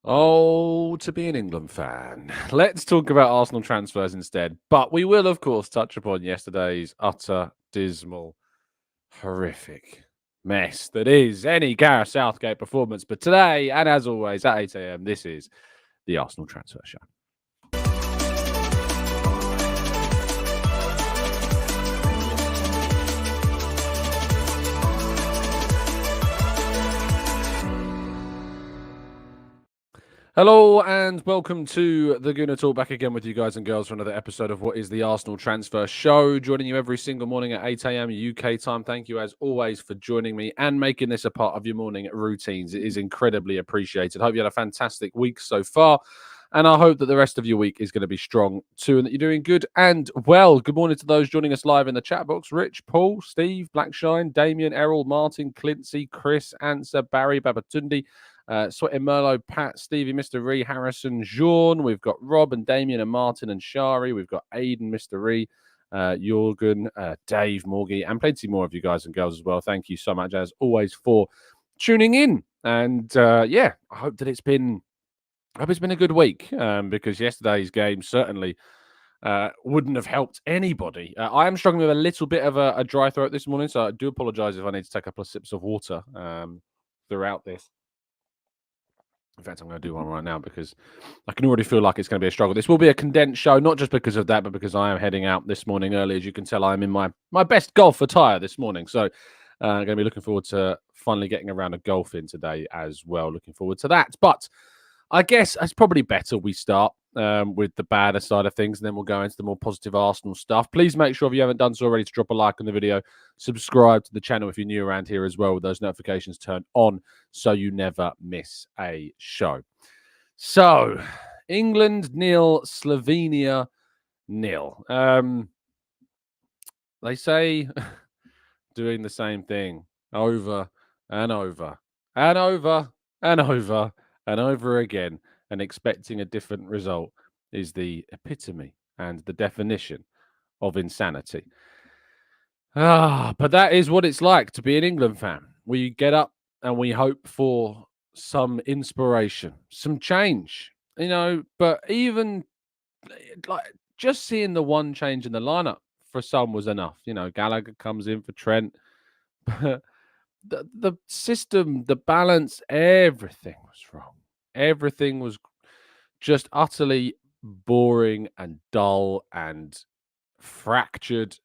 Oh, to be an England fan. Let's talk about Arsenal transfers instead. But we will, of course, touch upon yesterday's utter, dismal, horrific mess that is any Gareth Southgate performance. But today, and as always, at 8 a.m., this is the Arsenal Transfer Show. Hello and welcome to the Gooner Talk, back again with you guys and girls for another episode of what is the Arsenal Transfer Show, joining you every single morning at 8 a.m. UK time. Thank you as always for joining me and making this a part of your morning routines. It is incredibly appreciated. Hope you had a fantastic week so far, and I hope that the rest of your week is going to be strong too and that you're doing good and well. Good morning to those joining us live in the chat box. Rich, Paul, Steve, Blackshine, Damien, Errol, Martin, Clincy, Chris, Answer, Barry, Babatundi, Sweaty Merlot, Pat, Stevie, Mr. Ree, Harrison, Jean. We've got Rob and Damien and Martin and Shari. We've got Aiden, Mr. Ree, Jorgen, Dave, Morgie, and plenty more of you guys and girls as well. Thank you so much, as always, for tuning in. And I hope that it's been a good week because yesterday's game certainly wouldn't have helped anybody. I am struggling with a little bit of a dry throat this morning, so I do apologise if I need to take a couple of sips of water throughout this. In fact, I'm going to do one right now because I can already feel like it's going to be a struggle. This will be a condensed show, not just because of that, but because I am heading out this morning early. As you can tell, I'm in my best golf attire this morning. So I'm going to be looking forward to finally getting around a golf in today as well. Looking forward to that. But I guess it's probably better we start with the badder side of things, and then we'll go into the more positive Arsenal stuff. Please make sure, if you haven't done so already, to drop a like on the video, subscribe to the channel if you're new around here as well, with those notifications turned on so you never miss a show. So, England 0, Slovenia 0. They say doing the same thing over and over and over and over and over again and expecting a different result is the epitome and the definition of insanity. But that is what it's like to be an England fan. We get up and we hope for some inspiration, some change, but even like just seeing the one change in the lineup for some was enough. Gallagher comes in for Trent. The system, the balance, everything was wrong. Everything was just utterly boring and dull and fractured.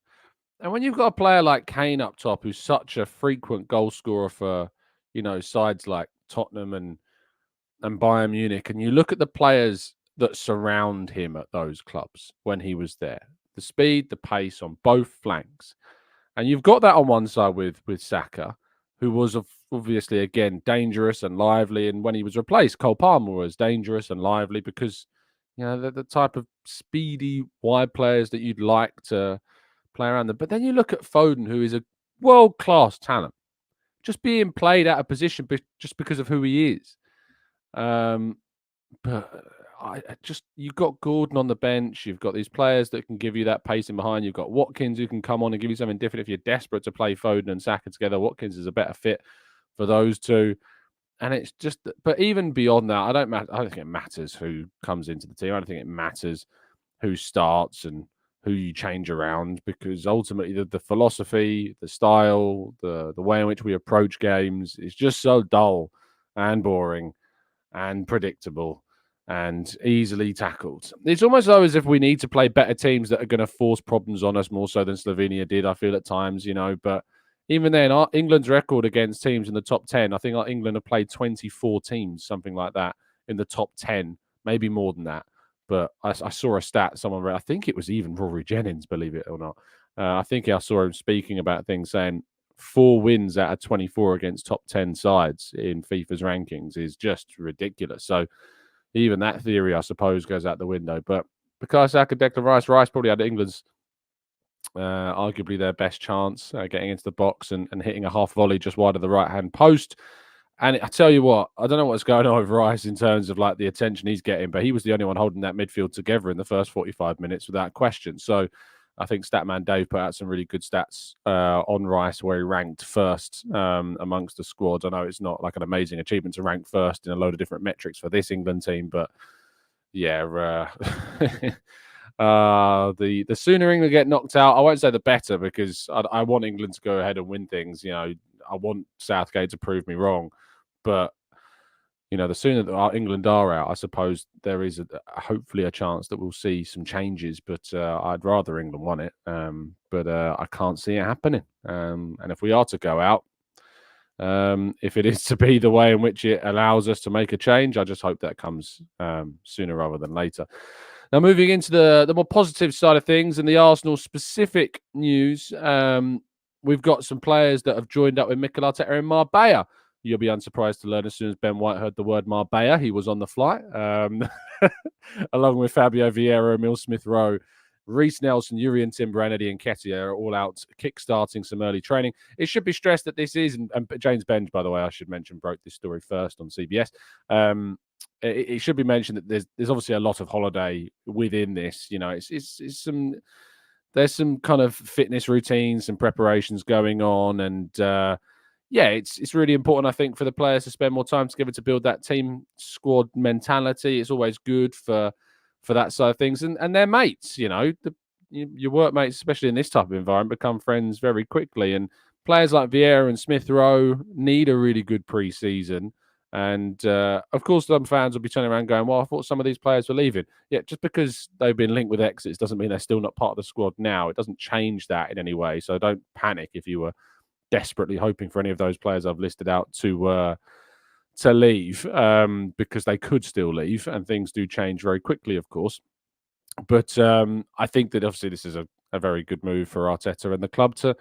And when you've got a player like Kane up top, who's such a frequent goal scorer for, sides like Tottenham and Bayern Munich, and you look at the players that surround him at those clubs when he was there, the speed, the pace on both flanks. And you've got that on one side with Saka, who was obviously, again, dangerous and lively. And when he was replaced, Cole Palmer was dangerous and lively because, the type of speedy wide players that you'd like to play around them. But then you look at Foden, who is a world-class talent, just being played out of position just because of who he is. But you've got Gordon on the bench. You've got these players that can give you that pace in behind. You've got Watkins who can come on and give you something different. If you're desperate to play Foden and Saka together, Watkins is a better fit for those two. And it's just, but even beyond that, I don't think it matters who comes into the team. I don't think it matters who starts and who you change around, because ultimately the philosophy, the style, the way in which we approach games is just so dull and boring and predictable and easily tackled. It's almost as if we need to play better teams that are going to force problems on us more so than Slovenia did, I feel, at times, but even then, England's record against teams in the top 10, I think England have played 24 teams, something like that, in the top 10, maybe more than that. But I saw a stat someone read, I think it was even Rory Jennings, believe it or not. I think I saw him speaking about things saying 4 wins out of 24 against top 10 sides in FIFA's rankings is just ridiculous. So even that theory, I suppose, goes out the window. But because Saka, Declan Rice probably had England's arguably their best chance getting into the box and hitting a half volley just wide of the right-hand post. And I tell you what, I don't know what's going on with Rice in terms of like the attention he's getting, but he was the only one holding that midfield together in the first 45 minutes without question. So I think Statman Dave put out some really good stats on Rice, where he ranked first amongst the squads. I know it's not like an amazing achievement to rank first in a load of different metrics for this England team, but yeah, the sooner England get knocked out, I won't say the better, because I want England to go ahead and win things. I want Southgate to prove me wrong, but the sooner that England are out, I suppose there is hopefully a chance that we'll see some changes. But I'd rather England won it. But I can't see it happening. And if we are to go out, if it is to be the way in which it allows us to make a change, I just hope that comes sooner rather than later. Now, moving into the more positive side of things and the Arsenal specific news, we've got some players that have joined up with Mikel Arteta in Marbella. You'll be unsurprised to learn as soon as Ben White heard the word Marbella, he was on the flight, along with Fabio Vieira, Emil Smith-Rowe, Reece Nelson, Jurriën Timber, and Eddie Nketiah are all out kickstarting some early training. It should be stressed that this is, and James Benge, by the way, I should mention, broke this story first on CBS. It should be mentioned that there's obviously a lot of holiday within this. There's some kind of fitness routines and preparations going on, and it's really important, I think, for the players to spend more time together to build that team squad mentality. It's always good for that side of things, and their mates. Your workmates, especially in this type of environment, become friends very quickly. And players like Vieira and Smith-Rowe need a really good pre-season. And of course, some fans will be turning around going, "Well, I thought some of these players were leaving." Yeah, just because they've been linked with exits doesn't mean they're still not part of the squad now. It doesn't change that in any way. So don't panic if you were desperately hoping for any of those players I've listed out to leave, because they could still leave, and things do change very quickly, of course. But I think that obviously this is a very good move for Arteta and the club to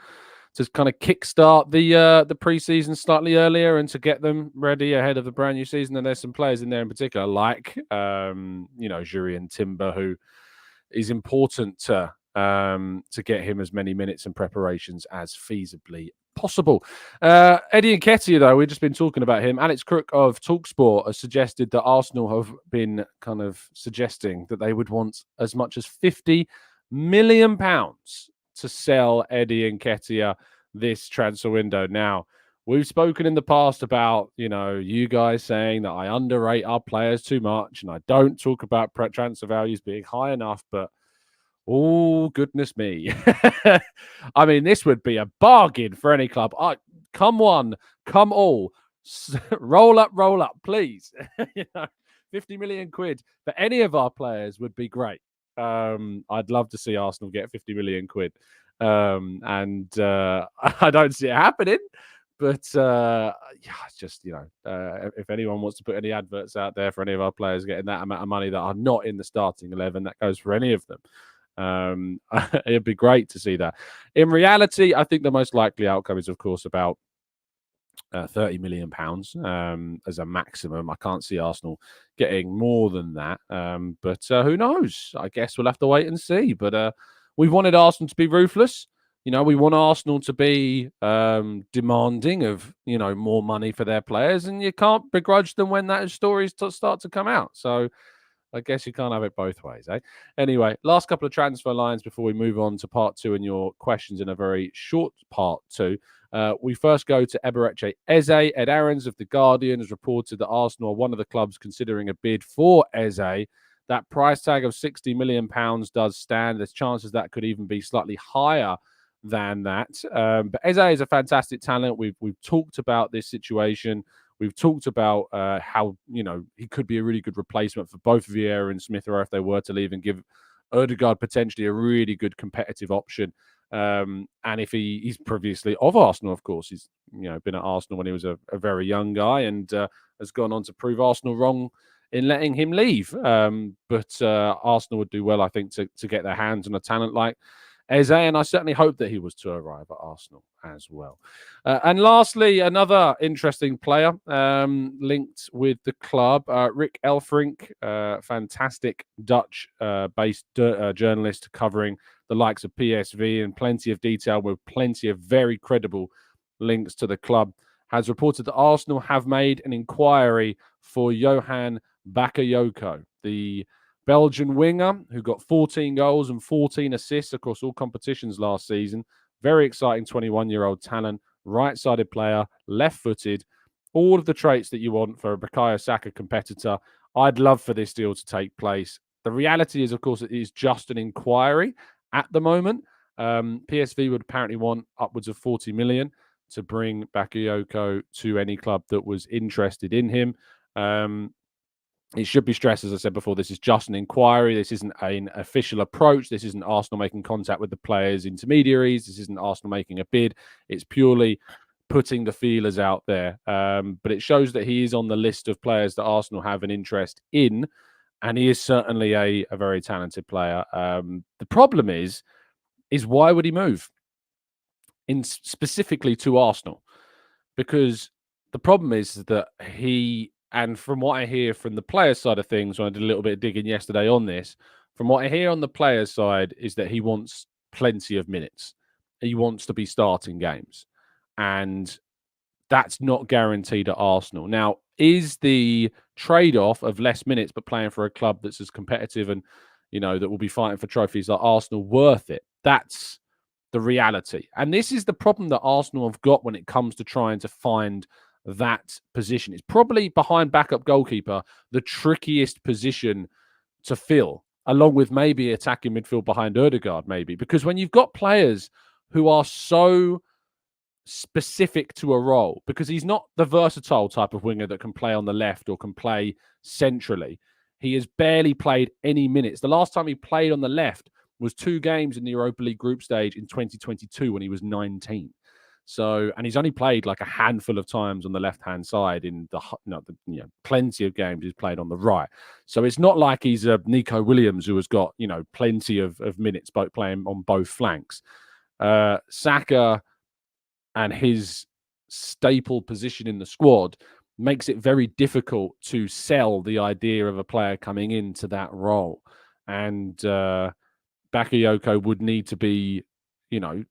kind of kickstart the pre-season slightly earlier and to get them ready ahead of the brand new season. And there's some players in there in particular, like Jurriën Timber, who is important to get him as many minutes and preparations as feasibly possible. Eddie Nketiah, though, we've just been talking about him. Alex Crook of TalkSport has suggested that Arsenal have been kind of suggesting that they would want as much as £50 million to sell Eddie Nketiah this transfer window. Now, we've spoken in the past about, you guys saying that I underrate our players too much and I don't talk about transfer values being high enough, but oh, goodness me. I mean, this would be a bargain for any club. Come one, come all. Roll up, please. 50 million quid for any of our players would be great. I'd love to see Arsenal get 50 million quid. And I don't see it happening. But it's just, if anyone wants to put any adverts out there for any of our players getting that amount of money that are not in the starting 11, that goes for any of them. It'd be great to see that. In reality, I think the most likely outcome is, of course, about £30 million as a maximum. I can't see Arsenal getting more than that. But who knows? I guess we'll have to wait and see. But we wanted Arsenal to be ruthless. We want Arsenal to be demanding of, more money for their players. And you can't begrudge them when that stories start to come out. So I guess you can't have it both ways, eh? Anyway, last couple of transfer lines before we move on to part two and your questions in a very short part two. We first go to Eberechi Eze. Ed Aarons of The Guardian has reported that Arsenal are one of the clubs considering a bid for Eze. That price tag of £60 million does stand. There's chances that could even be slightly higher than that. But Eze is a fantastic talent. We've talked about this situation. We've talked about how, he could be a really good replacement for both Vieira and Smith-Rowe if they were to leave, and give Ødegaard potentially a really good competitive option. And if he's previously of Arsenal, of course, he's been at Arsenal when he was a very young guy, and has gone on to prove Arsenal wrong in letting him leave. But Arsenal would do well, I think, to get their hands on a talent like Eze, and I certainly hope that he was to arrive at Arsenal as well. And lastly, another interesting player linked with the club, Rick Elfrink, fantastic Dutch-based journalist covering the likes of PSV in plenty of detail with plenty of very credible links to the club, has reported that Arsenal have made an inquiry for Johan Bakayoko, the Belgian winger who got 14 goals and 14 assists across all competitions last season. Very exciting 21-year-old talent, right-sided player, left-footed. All of the traits that you want for a Bukayo Saka competitor. I'd love for this deal to take place. The reality is, of course, it is just an inquiry at the moment. PSV would apparently want upwards of 40 million to bring Bakayoko to any club that was interested in him. It should be stressed, as I said before, this is just an inquiry. This isn't an official approach. This isn't Arsenal making contact with the players' intermediaries. This isn't Arsenal making a bid. It's purely putting the feelers out there. But it shows that he is on the list of players that Arsenal have an interest in, and he is certainly a very talented player. The problem is why would he move specifically to Arsenal? Because the problem is that and from what I hear from the players' side of things, when I did a little bit of digging yesterday on this, from what I hear on the players' side is that he wants plenty of minutes. He wants to be starting games. And that's not guaranteed at Arsenal. Now, is the trade-off of less minutes but playing for a club that's as competitive and, that will be fighting for trophies like Arsenal worth it? That's the reality. And this is the problem that Arsenal have got when it comes to trying to find that position. It's probably behind backup goalkeeper, the trickiest position to fill, along with maybe attacking midfield behind Odegaard, maybe. Because when you've got players who are so specific to a role, because he's not the versatile type of winger that can play on the left or can play centrally. He has barely played any minutes. The last time he played on the left was 2 games in the Europa League group stage in 2022 when he was 19. So, and he's only played like a handful of times on the left-hand side in plenty of games he's played on the right. So it's not like he's a Nico Williams who has got, plenty of minutes both playing on both flanks. Saka and his staple position in the squad makes it very difficult to sell the idea of a player coming into that role. And Bakayoko would need to be, given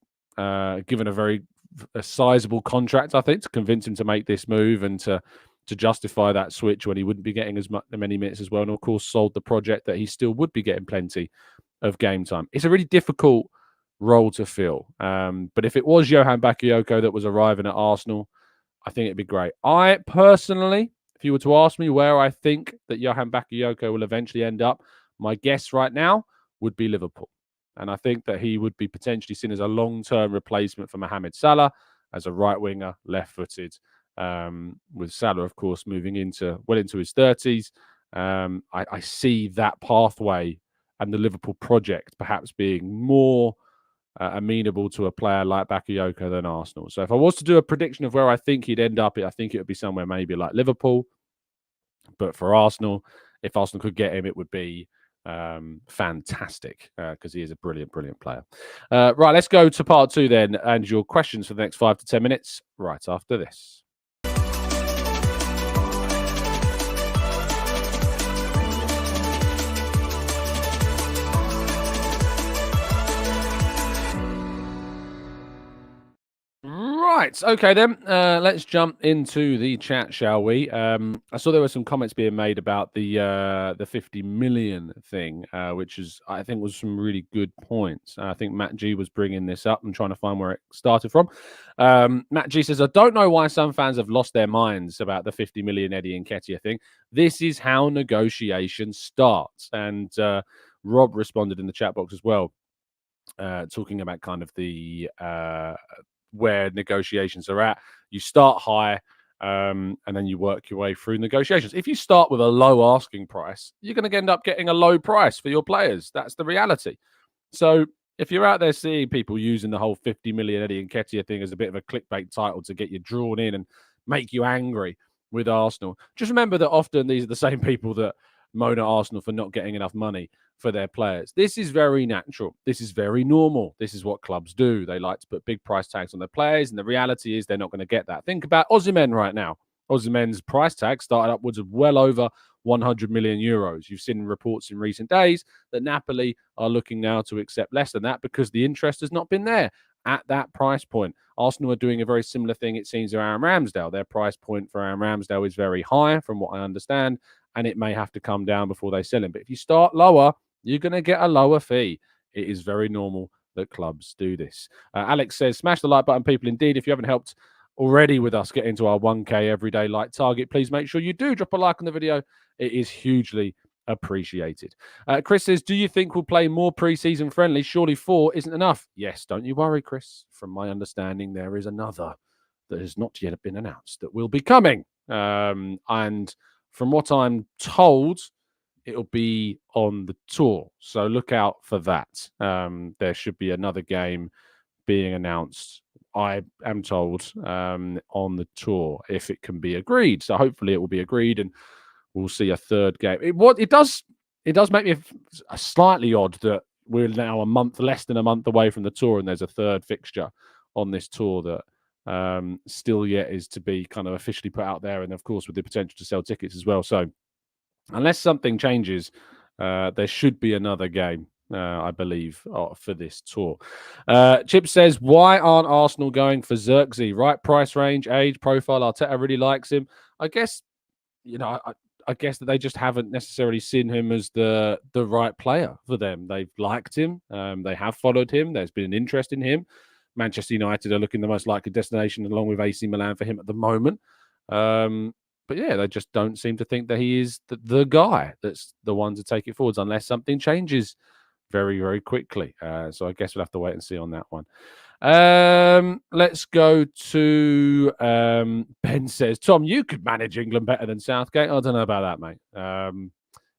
a sizable contract, I think, to convince him to make this move and to justify that switch when he wouldn't be getting many minutes as well. And of course, sold the project that he still would be getting plenty of game time. It's a really difficult role to fill. But if it was Johan Bakayoko that was arriving at Arsenal, I think it'd be great. I personally, if you were to ask me where I think that Johan Bakayoko will eventually end up, my guess right now would be Liverpool. And I think that he would be potentially seen as a long-term replacement for Mohamed Salah as a right winger, left-footed, with Salah, of course, moving into his 30s. I see that pathway and the Liverpool project perhaps being more amenable to a player like Bakayoko than Arsenal. So if I was to do a prediction of where I think he'd end up, I think it would be somewhere maybe like Liverpool. But for Arsenal, if Arsenal could get him, it would be fantastic because he is a brilliant player. Right, let's go to part 2 then, and your questions for the next 5 to 10 minutes right after this. Right, okay then. Let's jump into the chat, shall we? I saw there were some comments being made about the 50 million thing, which I think was some really good points. I think Matt G was bringing this up and trying to find where it started from. Matt G says, I don't know why some fans have lost their minds about the 50 million Eddie Nketiah thing. This is how negotiations start. And Rob responded in the chat box as well, talking about kind of the where negotiations are at. You start high and then you work your way through negotiations. If you start with a low asking price, you're going to end up getting a low price for your players. That's the reality. So if you're out there seeing people using the whole 50 million Eddie Nketiah thing as a bit of a clickbait title to get you drawn in and make you angry with Arsenal, just remember that often these are the same people that moan at Arsenal for not getting enough money for their players. This is very natural. This is very normal. This is what clubs do. They like to put big price tags on their players, and the reality is they're not going to get that. Think about Osimhen right now. Osimhen's price tag started upwards of well over 100 million euros. You've seen reports in recent days that Napoli are looking now to accept less than that because the interest has not been there at that price point. Arsenal are doing a very similar thing, it seems, to Aaron Ramsdale. Their price point for Aaron Ramsdale is very high, from what I understand, and it may have to come down before they sell him. But if you start lower, you're going to get a lower fee. It is very normal that clubs do this. Alex says, smash the like button, people. Indeed, if you haven't helped already with us getting to our 1K everyday like target, please make sure you do drop a like on the video. It is hugely appreciated. Chris says, do you think we'll play more preseason friendly? Surely 4 isn't enough. Yes, don't you worry, Chris. From my understanding, there is another that has not yet been announced that will be coming. And from what I'm told, it'll be on the tour. So look out for that. There should be another game being announced, I am told, on the tour, if it can be agreed. So hopefully it will be agreed and we'll see a third game. It does make me slightly odd that we're now less than a month away from the tour and there's a third fixture on this tour that still yet is to be kind of officially put out there, and of course with the potential to sell tickets as well. So unless something changes, there should be another game, I believe, for this tour. Chip says, why aren't Arsenal going for Xerxes? Right price range, age, profile. Arteta really likes him. I guess, I guess that they just haven't necessarily seen him as the right player for them. They've liked him. They have followed him. There's been an interest in him. Manchester United are looking the most likely destination along with AC Milan for him at the moment. But yeah, they just don't seem to think that he is the guy that's the one to take it forwards unless something changes very, very quickly. So I guess we'll have to wait and see on that one. Let's go to Ben says, Tom, you could manage England better than Southgate. I don't know about that, mate.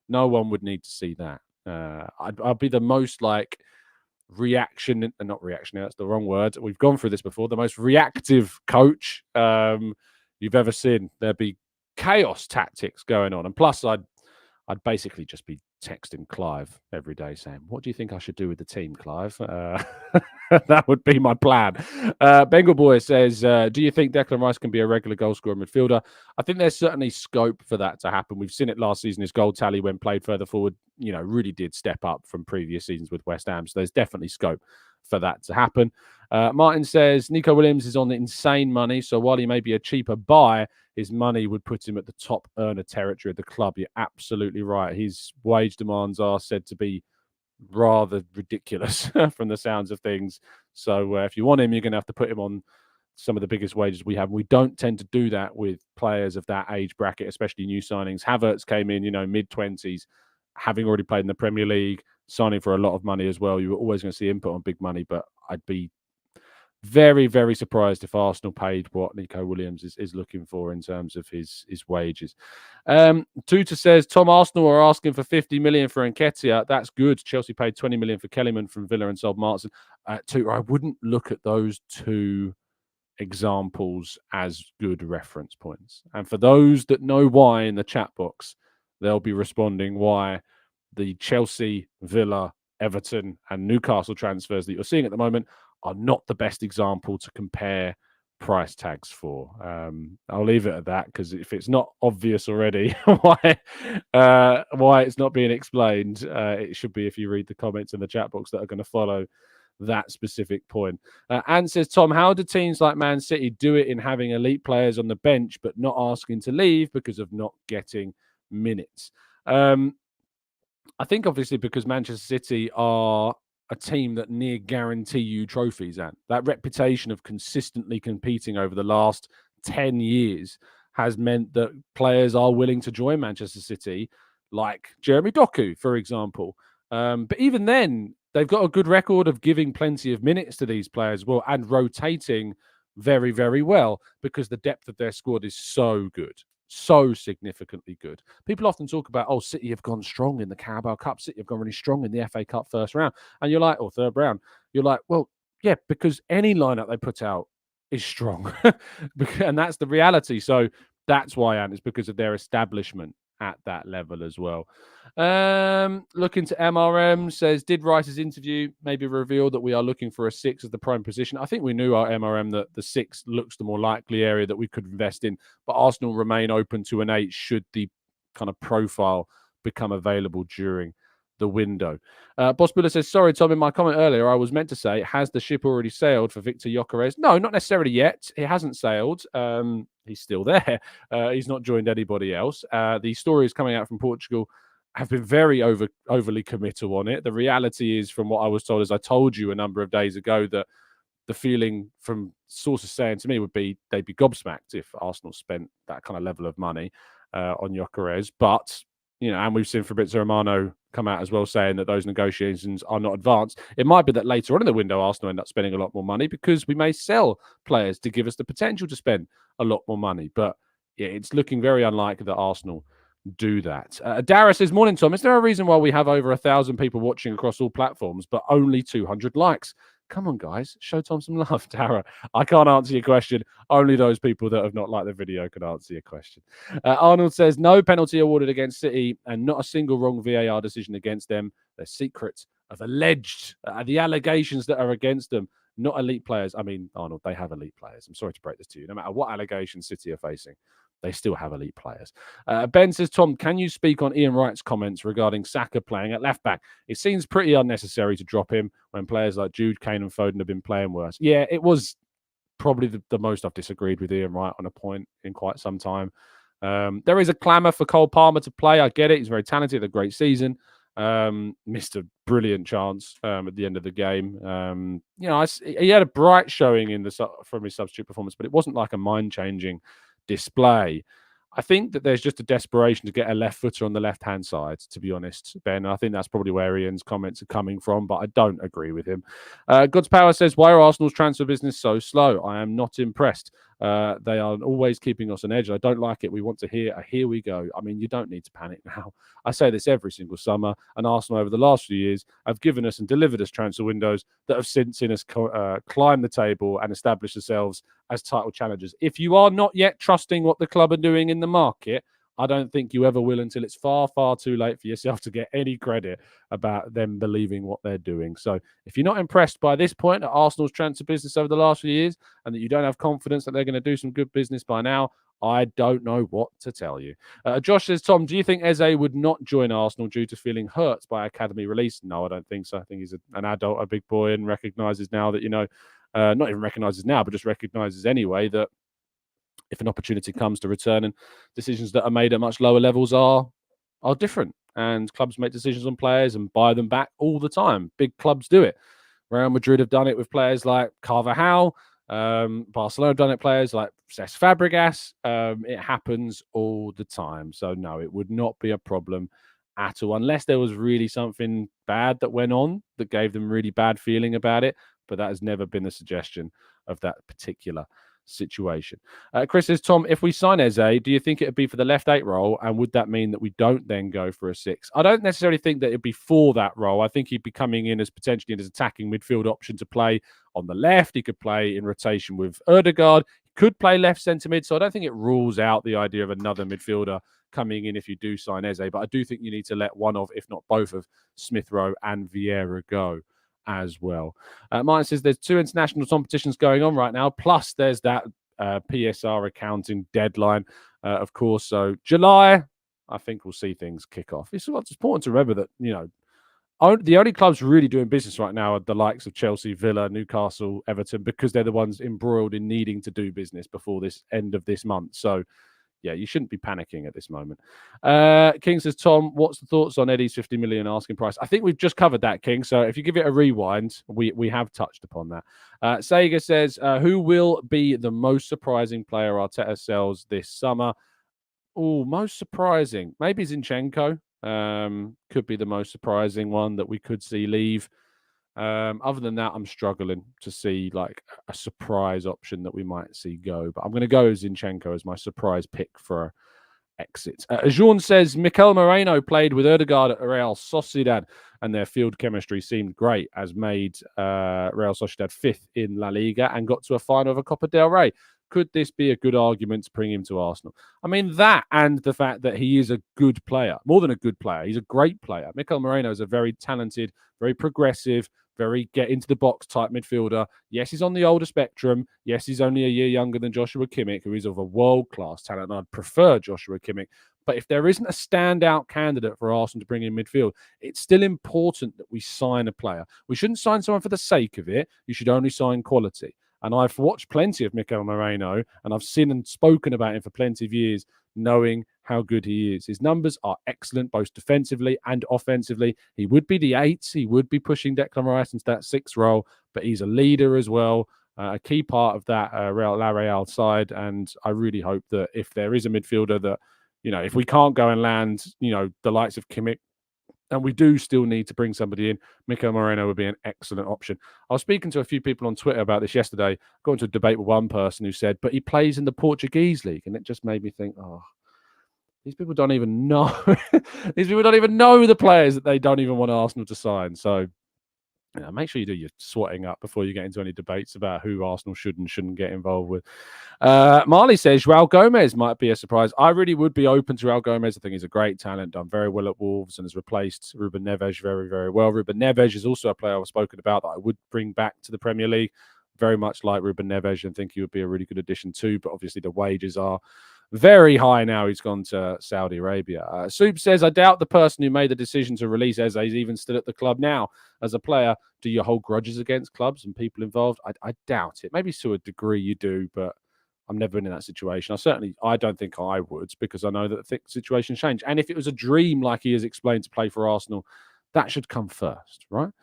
No one would need to see that. I'd be the most like not reactionary, that's the wrong word. We've gone through this before. The most reactive coach you've ever seen. There'd be chaos tactics going on. And plus, I'd basically just be texting Clive every day saying, what do you think I should do with the team, Clive? That would be my plan. Bengal Boy says, do you think Declan Rice can be a regular goal scorer midfielder? I think there's certainly scope for that to happen. We've seen it last season. His goal tally when played further forward, really did step up from previous seasons with West Ham. So there's definitely scope for that to happen. Martin says, Nico Williams is on insane money. So while he may be a cheaper buy, his money would put him at the top earner territory of the club. You're absolutely right. His wage demands are said to be rather ridiculous from the sounds of things. So if you want him, you're going to have to put him on some of the biggest wages we have. We don't tend to do that with players of that age bracket, especially new signings. Havertz came in, mid-20s, having already played in the Premier League, signing for a lot of money as well. You were always going to see him put on big money, but I'd be very, very surprised if Arsenal paid what Nico Williams is looking for in terms of his wages. Tuta says, Tom, Arsenal are asking for 50 million for Nketiah. That's good. Chelsea paid 20 million for Kellyman from Villa and sold Martin. Tuta, I wouldn't look at those two examples as good reference points. And for those that know why in the chat box, they'll be responding why the Chelsea, Villa, Everton and Newcastle transfers that you're seeing at the moment are not the best example to compare price tags for. I'll leave it at that, because if it's not obvious already why it's not being explained, it should be if you read the comments in the chat box that are going to follow that specific point. Anne says, Tom, how do teams like Man City do it in having elite players on the bench but not asking to leave because of not getting minutes? I think obviously because Manchester City are a team that near guarantee you trophies, and that reputation of consistently competing over the last 10 years has meant that players are willing to join Manchester City, like Jeremy Doku, for example. But even then, they've got a good record of giving plenty of minutes to these players, well, and rotating very, very well, because the depth of their squad is so good. So significantly good. People often talk about, City have gone strong in the Carabao Cup. City have gone really strong in the FA Cup first round. And you're like, or third round. You're like, well, yeah, because any lineup they put out is strong. And that's the reality. So that's why, and it's because of their establishment at that level as well. Looking to MRM says, did Rice's interview maybe reveal that we are looking for a 6 as the prime position? I think we knew, our MRM, that the 6 looks the more likely area that we could invest in, but Arsenal remain open to an 8 should the kind of profile become available during the window. Boss Buller says, sorry, Tom, in my comment earlier, I was meant to say, has the ship already sailed for Victor Gyökeres? No, not necessarily yet. It hasn't sailed. He's still there. He's not joined anybody else. The stories coming out from Portugal have been very overly committal on it. The reality is, from what I was told, as I told you a number of days ago, that the feeling from sources saying to me would be they'd be gobsmacked if Arsenal spent that kind of level of money on Gyökeres. But, and we've seen Fabrizio Romano come out as well saying that those negotiations are not advanced. It might be that later on in the window, Arsenal end up spending a lot more money because we may sell players to give us the potential to spend a lot more money. But yeah, it's looking very unlikely that Arsenal do that. Dara says, morning, Tom. Is there a reason why we have over 1,000 people watching across all platforms, but only 200 likes? Come on, guys. Show Tom some love, Tara. I can't answer your question. Only those people that have not liked the video can answer your question. Arnold says, no penalty awarded against City and not a single wrong VAR decision against them. They're secrets of alleged, the allegations that are against them, not elite players. I mean, Arnold, they have elite players. I'm sorry to break this to you. No matter what allegations City are facing, they still have elite players. Ben says, Tom, can you speak on Ian Wright's comments regarding Saka playing at left back? It seems pretty unnecessary to drop him when players like Jude, Kane and Foden have been playing worse. Yeah, it was probably the most I've disagreed with Ian Wright on a point in quite some time. There is a clamour for Cole Palmer to play. I get it. He's very talented, had a great season. Missed a brilliant chance at the end of the game. He had a bright showing from his substitute performance, but it wasn't like a mind-changing display. I think that there's just a desperation to get a left footer on the left-hand side, to be honest, Ben. I think that's probably where Ian's comments are coming from, but I don't agree with him. God's Power says, why are Arsenal's transfer business so slow? I am not impressed. They are always keeping us on edge. I don't like it. We want to hear a here we go. I mean, you don't need to panic now. I say this every single summer, and Arsenal over the last few years have given us and delivered us transfer windows that have since seen us climb the table and establish ourselves as title challengers. If you are not yet trusting what the club are doing in the market, I don't think you ever will until it's far, far too late for yourself to get any credit about them believing what they're doing. So if you're not impressed by this point at Arsenal's transfer business over the last few years and that you don't have confidence that they're going to do some good business by now, I don't know what to tell you. Josh says, Tom, do you think Eze would not join Arsenal due to feeling hurt by academy release? No, I don't think so. I think he's an adult, a big boy, and recognises now that, not even recognises now, but just recognises anyway that if an opportunity comes to return, and decisions that are made at much lower levels are different. And clubs make decisions on players and buy them back all the time. Big clubs do it. Real Madrid have done it with players like Carvajal. Barcelona have done it players like Cesc Fabregas. It happens all the time. So no, it would not be a problem at all, unless there was really something bad that went on that gave them really bad feeling about it. But that has never been a suggestion of that particular situation. Chris says, Tom, if we sign Eze, do you think it would be for the left 8 role? And would that mean that we don't then go for a 6? I don't necessarily think that it'd be for that role. I think he'd be coming in as potentially an attacking midfield option to play on the left. He could play in rotation with Ødegaard. He could play left centre mid. So I don't think it rules out the idea of another midfielder coming in if you do sign Eze. But I do think you need to let one of, if not both of, Smith Rowe and Vieira go as well. Martin says there's 2 international competitions going on right now, plus there's that PSR accounting deadline, of course. So July, I think we'll see things kick off. It's important to remember that, the only clubs really doing business right now are the likes of Chelsea, Villa, Newcastle, Everton, because they're the ones embroiled in needing to do business before this end of this month. So yeah, you shouldn't be panicking at this moment. King says, Tom, what's the thoughts on Eddie's 50 million asking price? I think we've just covered that, King. So if you give it a rewind, we have touched upon that. Sega says, who will be the most surprising player Arteta sells this summer? Oh, most surprising. Maybe Zinchenko. Could be the most surprising one that we could see leave. Other than that, I'm struggling to see like a surprise option that we might see go. But I'm going to go Zinchenko as my surprise pick for exit. Jean says, Mikel Moreno played with Ødegaard at Real Sociedad and their field chemistry seemed great, as made Real Sociedad 5th in La Liga and got to a final of a Copa del Rey. Could this be a good argument to bring him to Arsenal? I mean, that and the fact that he is a good player, more than a good player, he's a great player. Mikel Moreno is a very talented, very progressive, very get into the box type midfielder. Yes, he's on the older spectrum. Yes, he's only a year younger than Joshua Kimmich, who is of a world-class talent. I'd prefer Joshua Kimmich, But if there isn't a standout candidate for Arsenal to bring in midfield, it's still important that we sign a player. We shouldn't sign someone for the sake of it. You should only sign quality. And I've watched plenty of Mikel Moreno, and I've seen and spoken about him for plenty of years, knowing how good he is. His numbers are excellent, both defensively and offensively. He would be the 8. He would be pushing Declan Rice into that 6 role, but he's a leader as well, a key part of that La Real side. And I really hope that if there is a midfielder that, if we can't go and land, the likes of Kimmich, and we do still need to bring somebody in, Mikel Moreno would be an excellent option. I was speaking to a few people on Twitter about this yesterday, got into a debate with one person who said, but he plays in the Portuguese league. And it just made me think, these people don't even know. These people don't even know the players that they don't even want Arsenal to sign. So make sure you do your swatting up before you get into any debates about who Arsenal should and shouldn't get involved with. Marley says João Gomez might be a surprise. I really would be open to João Gomez. I think he's a great talent, done very well at Wolves, and has replaced Ruben Neves very, very well. Ruben Neves is also a player I've spoken about that I would bring back to the Premier League, very much like Ruben Neves, and think he would be a really good addition too. But obviously the wages are very high now. He's gone to Saudi Arabia. Soup says, I doubt the person who made the decision to release Eze is even still at the club now. As a player, do you hold grudges against clubs and people involved? I doubt it. Maybe to a degree you do, but I've never been in that situation. I don't think I would, because I know that the situations change. And if it was a dream, like he has explained, to play for Arsenal, that should come first, right?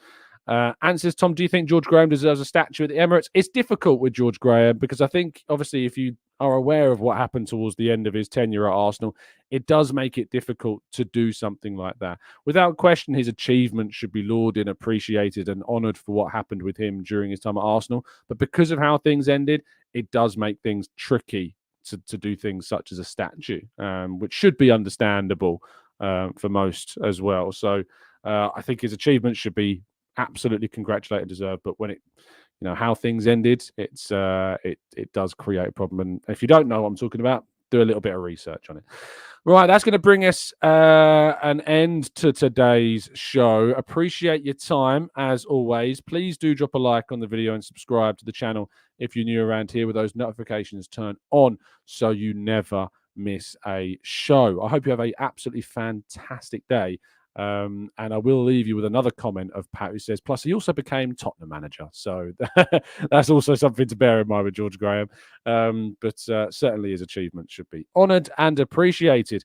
And says, Tom, do you think George Graham deserves a statue at the Emirates? It's difficult with George Graham, because I think, obviously, if you are aware of what happened towards the end of his tenure at Arsenal, it does make it difficult to do something like that. Without question, his achievements should be lauded, appreciated, and honoured for what happened with him during his time at Arsenal. But because of how things ended, it does make things tricky to do things such as a statue, which should be understandable for most as well. So I think his achievements should be absolutely congratulated and deserved. But when how things ended, it does create a problem. And if you don't know what I'm talking about, do a little bit of research on it. Right, that's going to bring us an end to today's show. Appreciate your time, as always. Please do drop a like on the video and subscribe to the channel if you're new around here, with those notifications turned on so you never miss a show. I hope you have an absolutely fantastic day. And I will leave you with another comment of Pat, who says, plus he also became Tottenham manager. So that's also something to bear in mind with George Graham. But certainly his achievements should be honoured and appreciated.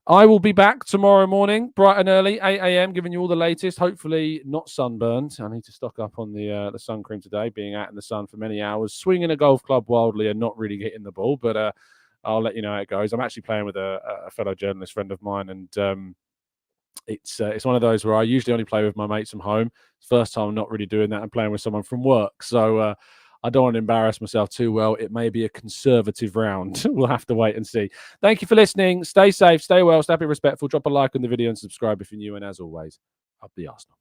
I will be back tomorrow morning, bright and early, 8 a.m, giving you all the latest, hopefully not sunburned. I need to stock up on the sun cream today, being out in the sun for many hours, swinging a golf club wildly and not really hitting the ball. But I'll let you know how it goes. I'm actually playing with a fellow journalist friend of mine, and it's one of those where I usually only play with my mates from home. First time I'm not really doing that. I'm playing with someone from work. So I don't want to embarrass myself too well. It may be a conservative round. We'll have to wait and see. Thank you for listening. Stay safe, stay well, stay respectful. Drop a like on the video and subscribe if you're new. And as always, up the Arsenal.